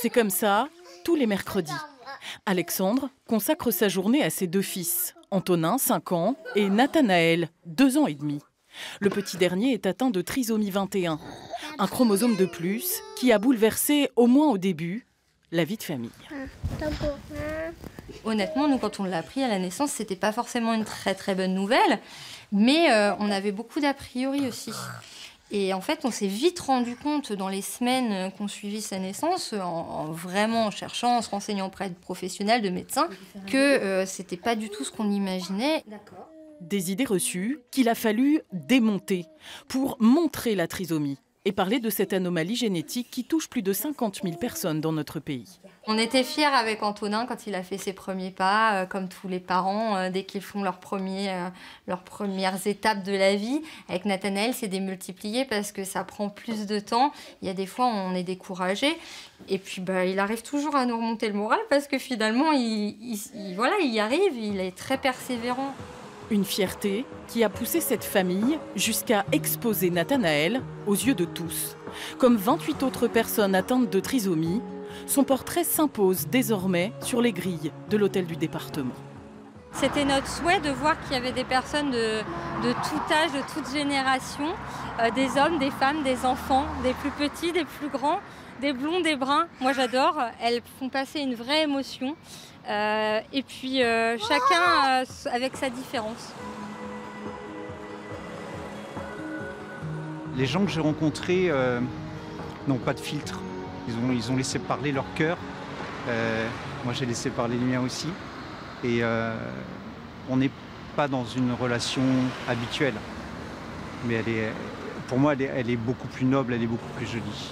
C'est comme ça, tous les mercredis. Alexandre consacre sa journée à ses deux fils, Antonin, 5 ans, et Nathanaël, 2 ans et demi. Le petit dernier est atteint de trisomie 21, un chromosome de plus qui a bouleversé, au moins au début, la vie de famille. Honnêtement, nous, quand on l'a appris à la naissance, c'était pas forcément une très bonne nouvelle, mais on avait beaucoup d'a priori aussi. Et en fait, on s'est vite rendu compte dans les semaines qu'on suivit sa naissance, en vraiment cherchant, en se renseignant auprès de professionnels, de médecins, que c'était pas du tout ce qu'on imaginait. Des idées reçues qu'il a fallu démonter pour montrer la trisomie et parler de cette anomalie génétique qui touche plus de 50 000 personnes dans notre pays. On était fiers avec Antonin quand il a fait ses premiers pas, comme tous les parents, dès qu'ils font leurs premières étapes de la vie. Avec Nathanaël, c'est démultiplié parce que ça prend plus de temps. Il y a des fois, on est découragé. Et puis, il arrive toujours à nous remonter le moral parce que finalement, il y arrive, il est très persévérant. Une fierté qui a poussé cette famille jusqu'à exposer Nathanaël aux yeux de tous. Comme 28 autres personnes atteintes de trisomie, son portrait s'impose désormais sur les grilles de l'hôtel du département. C'était notre souhait de voir qu'il y avait des personnes de tout âge, de toute génération, des hommes, des femmes, des enfants, des plus petits, des plus grands, des blonds, des bruns. Moi j'adore, elles font passer une vraie émotion. Et puis chacun avec sa différence. Les gens que j'ai rencontrés n'ont pas de filtre. Ils ont laissé parler leur cœur. Moi, j'ai laissé parler le mien aussi. Et on n'est pas dans une relation habituelle. Mais pour moi, elle est beaucoup plus noble, elle est beaucoup plus jolie.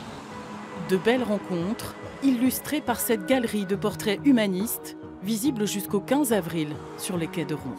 De belles rencontres, illustrées par cette galerie de portraits humanistes, visible jusqu'au 15 avril sur les quais de Rouen.